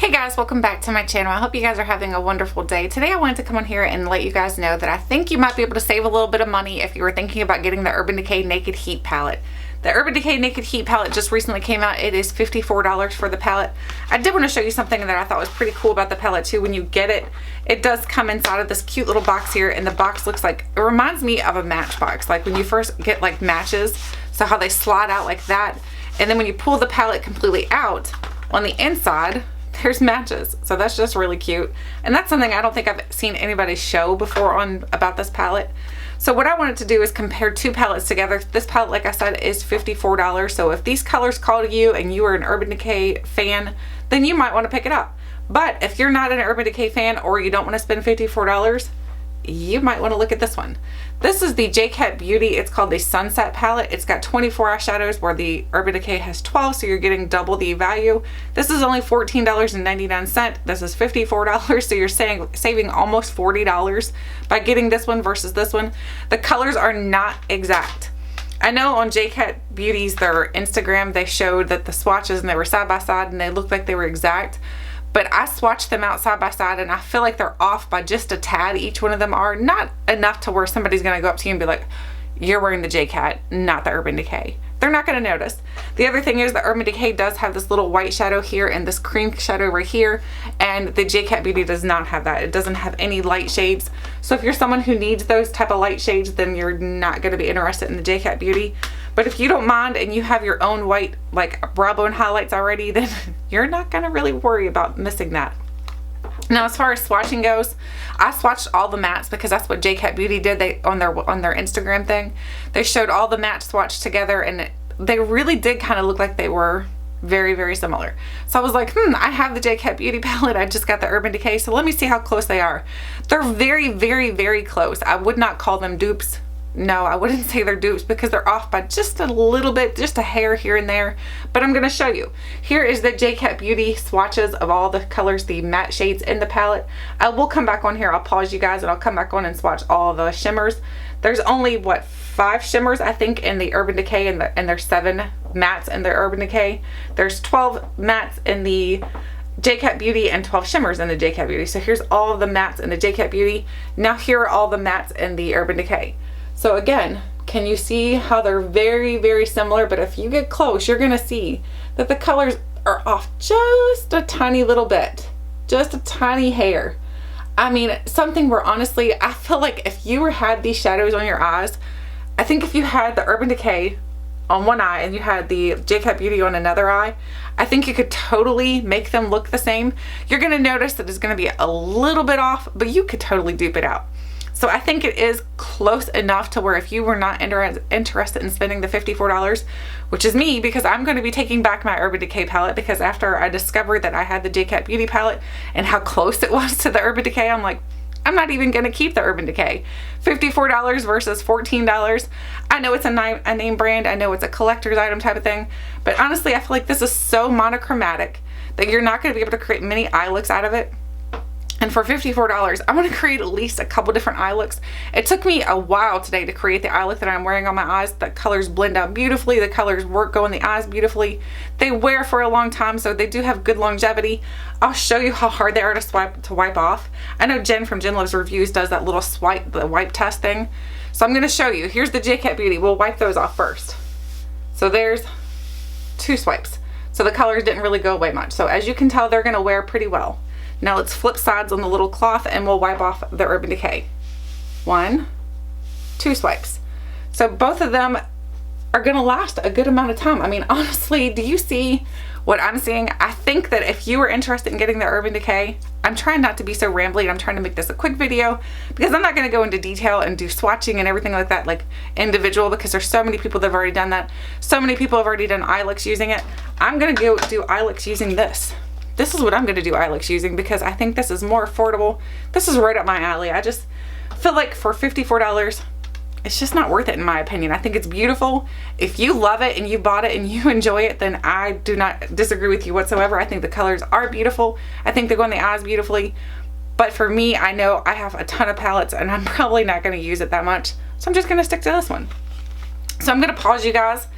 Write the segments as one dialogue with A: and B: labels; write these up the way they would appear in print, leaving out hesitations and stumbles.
A: Hey guys, welcome back to my channel. I hope you guys are having a wonderful day. Today I wanted to come on here and let you guys know that I think you might be able to save a little bit of money if you were thinking about getting the Urban Decay Naked Heat palette. The Urban Decay Naked Heat palette just recently came out. It is $54 for the palette. I did want to show you something that I thought was pretty cool about the palette too. When you get it, it does come inside of this cute little box here, and the box looks like, it reminds me of a matchbox. Like when you first get like matches, so how they slide out like that. And then when you pull the palette completely out, on the inside, there's matches. So that's just really cute. And that's something I don't think I've seen anybody show before on about this palette. So what I wanted to do is compare two palettes together. This palette, like I said, is $54. So if these colors call to you and you are an Urban Decay fan, then you might want to pick it up. But if you're not an Urban Decay fan or you don't want to spend $54, you might want to look at this one. This is the JCat Beauty. It's called the Sunset Palette. It's got 24 eyeshadows where the Urban Decay has 12, so you're getting double the value. This is only $14.99. This is $54, so you're saving almost $40 by getting this one versus this one. The colors are not exact. I know on JCat Beauty's, their Instagram, they showed that the swatches and they were side by side and they looked like they were exact. But I swatched them out side by side and I feel like they're off by just a tad. Each one of them are not enough to where somebody's going to go up to you and be like, you're wearing the JCat, not the Urban Decay. They're not going to notice. The other thing is the Urban Decay does have this little white shadow here and this cream shadow right here, and the JCat Beauty does not have that. It doesn't have any light shades. So if you're someone who needs those type of light shades, then you're not going to be interested in the JCat Beauty. But if you don't mind and you have your own white like brow bone highlights already, then you're not going to really worry about missing that. Now as far as swatching goes, I swatched all the mattes because that's what JCat Beauty did. They on their Instagram thing, they showed all the mattes swatched together, and they really did kind of look like they were very, very similar. So I was like, I have the JCat Beauty palette. I just got the Urban Decay, so let me see how close they are. They're very, very, very close. I would not call them dupes. No, I wouldn't say they're dupes because they're off by just a little bit, just a hair here and there. But I'm going to show you. Here is the JCat Beauty swatches of all the colors, the matte shades in the palette. I will come back on here. I'll pause you guys and I'll come back on and swatch all the shimmers. There's only, what, 5 shimmers, I think, in the Urban Decay, and there's 7 mattes in the Urban Decay. There's 12 mattes in the JCat Beauty and 12 shimmers in the JCat Beauty. So here's all of the mattes in the JCat Beauty. Now here are all the mattes in the Urban Decay. So again, can you see how they're very, very similar? But if you get close, you're going to see that the colors are off just a tiny little bit. Just a tiny hair. I mean, something where honestly, I feel like if you had these shadows on your eyes, I think if you had the Urban Decay on one eye and you had the JCat Beauty on another eye, I think you could totally make them look the same. You're going to notice that it's going to be a little bit off, but you could totally dupe it out. So I think it is close enough to where if you were not interested in spending the $54, which is me, because I'm going to be taking back my Urban Decay palette, because after I discovered that I had the JCat Beauty palette and how close it was to the Urban Decay, I'm like, I'm not even going to keep the Urban Decay. $54 versus $14. I know it's a name brand. I know it's a collector's item type of thing. But honestly, I feel like this is so monochromatic that you're not going to be able to create many eye looks out of it. And for $54, I'm going to create at least a couple different eye looks. It took me a while today to create the eye look that I'm wearing on my eyes. The colors blend out beautifully. The colors go in the eyes beautifully. They wear for a long time, so they do have good longevity. I'll show you how hard they are to wipe off. I know Jen from Jen Loves Reviews does that little the wipe test thing. So I'm going to show you. Here's the JCat Beauty. We'll wipe those off first. So there's 2 swipes. So the colors didn't really go away much. So as you can tell, they're going to wear pretty well. Now let's flip sides on the little cloth and we'll wipe off the Urban Decay. 1, 2 swipes. So both of them are going to last a good amount of time. I mean, honestly, do you see what I'm seeing? I think that if you were interested in getting the Urban Decay, I'm trying not to be so rambly. I'm trying to make this a quick video because I'm not going to go into detail and do swatching and everything like that, like individual, because there's so many people that have already done that. So many people have already done eye looks using it. I'm going to go do eye looks using this. This is what I'm going to do eye looks using because I think this is more affordable. This is right up my alley. I just feel like for $54, it's just not worth it in my opinion. I think it's beautiful. If you love it and you bought it and you enjoy it, then I do not disagree with you whatsoever. I think the colors are beautiful. I think they go in the eyes beautifully. But for me, I know I have a ton of palettes and I'm probably not going to use it that much. So I'm just going to stick to this one. So I'm going to pause you guys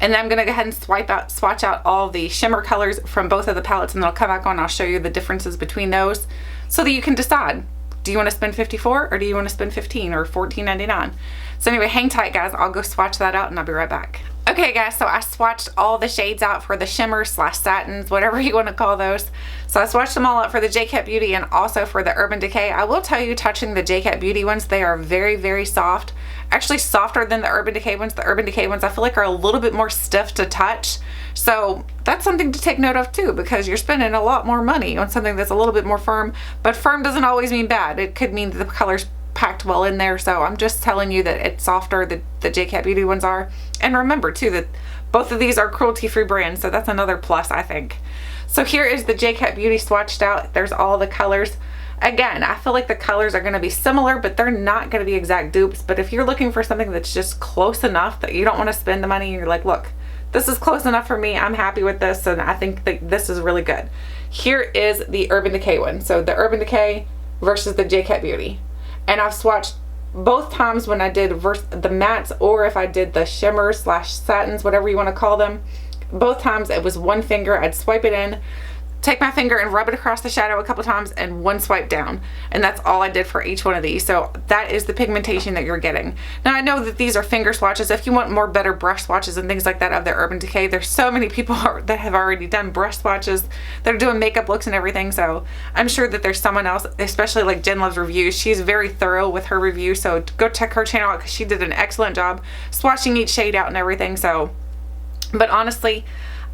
A: And then I'm going to go ahead and swatch out all the shimmer colors from both of the palettes, and then I'll come back on, I'll show you the differences between those so that you can decide. Do you want to spend $54 or do you want to spend $15 or $14.99? So anyway, hang tight guys, I'll go swatch that out and I'll be right back. Okay guys, so I swatched all the shades out for the shimmer / satins, whatever you want to call those. So I swatched them all out for the JCat Beauty and also for the Urban Decay. I will tell you, touching the JCat Beauty ones, they are very, very soft. Actually softer than the Urban Decay ones. The Urban Decay ones I feel like are a little bit more stiff to touch. So that's something to take note of too, because you're spending a lot more money on something that's a little bit more firm. But firm doesn't always mean bad. It could mean that the color's packed well in there. So I'm just telling you that it's softer, the JCat Beauty ones are. And remember too that both of these are cruelty-free brands, so that's another plus, I think. So here is the JCat Beauty swatched out. There's all the colors. Again, I feel like the colors are going to be similar, but they're not going to be exact dupes. But if you're looking for something that's just close enough that you don't want to spend the money and you're like, look, this is close enough for me, I'm happy with this, and I think that this is really good. Here is the Urban Decay one. So the Urban Decay versus the JCat Beauty. And I've swatched both times when I did the mattes, or if I did the shimmer / satins, whatever you want to call them. Both times it was one finger. I'd swipe it in, take my finger and rub it across the shadow a couple times, and one swipe down, and that's all I did for each one of these. So that is the pigmentation that you're getting. Now I know that these are finger swatches. If you want more better brush swatches and things like that of the Urban Decay, there's so many people that have already done brush swatches that are doing makeup looks and everything, so I'm sure that there's someone else, especially like Jen Loves Reviews. She's very thorough with her review, so go check her channel out because she did an excellent job swatching each shade out and everything. So, but honestly,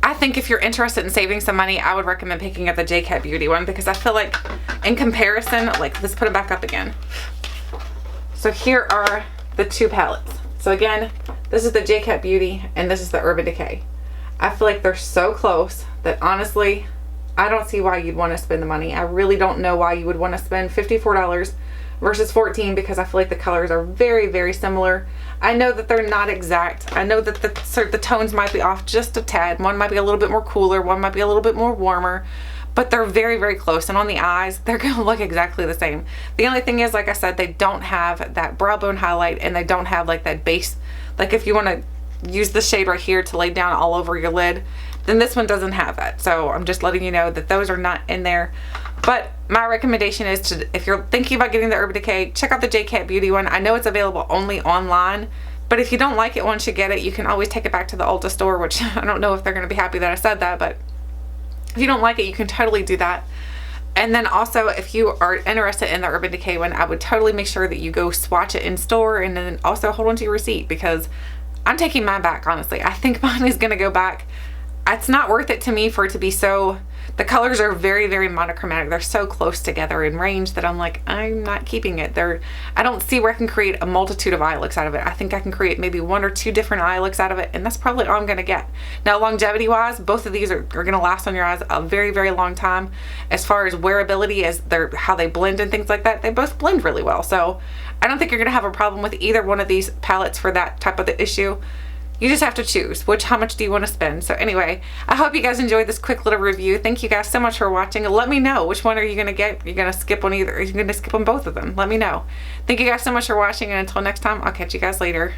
A: I think if you're interested in saving some money, I would recommend picking up the JCat Beauty one, because I feel like in comparison, like, let's put it back up again. So here are the two palettes. So again, this is the JCat Beauty and this is the Urban Decay. I feel like they're so close that honestly, I don't see why you'd want to spend the money. I really don't know why you would want to spend $54 versus $14, because I feel like the colors are very, very similar. I know that they're not exact. I know that the tones might be off just a tad. One might be a little bit more cooler, one might be a little bit more warmer, but they're very, very close. And on the eyes, they're going to look exactly the same. The only thing is, like I said, they don't have that brow bone highlight, and they don't have like that base. Like if you want to use the shade right here to lay down all over your lid, then this one doesn't have that. So I'm just letting you know that those are not in there. But my recommendation is to, if you're thinking about getting the Urban Decay, check out the JCat Beauty one. I know it's available only online, but if you don't like it once you get it, you can always take it back to the Ulta store, which I don't know if they're going to be happy that I said that, but if you don't like it, you can totally do that. And then also, if you are interested in the Urban Decay one, I would totally make sure that you go swatch it in store, and then also hold on to your receipt, because I'm taking mine back, honestly. I think mine is going to go back. It's not worth it to me for it to be so, the colors are very, very monochromatic. They're so close together in range that I'm like, I'm not keeping it. I don't see where I can create a multitude of eye looks out of it. I think I can create maybe 1 or 2 different eye looks out of it, and that's probably all I'm going to get. Now, longevity wise, both of these are going to last on your eyes a very, very long time. As far as wearability, as how they blend and things like that, they both blend really well. So I don't think you're going to have a problem with either one of these palettes for that type of the issue. You just have to choose how much do you want to spend. So anyway, I hope you guys enjoyed this quick little review. Thank you guys so much for watching. Let me know, which one are you going to get? You're going to skip on either, or you're going to skip on both of them. Let me know. Thank you guys so much for watching, and until next time, I'll catch you guys later.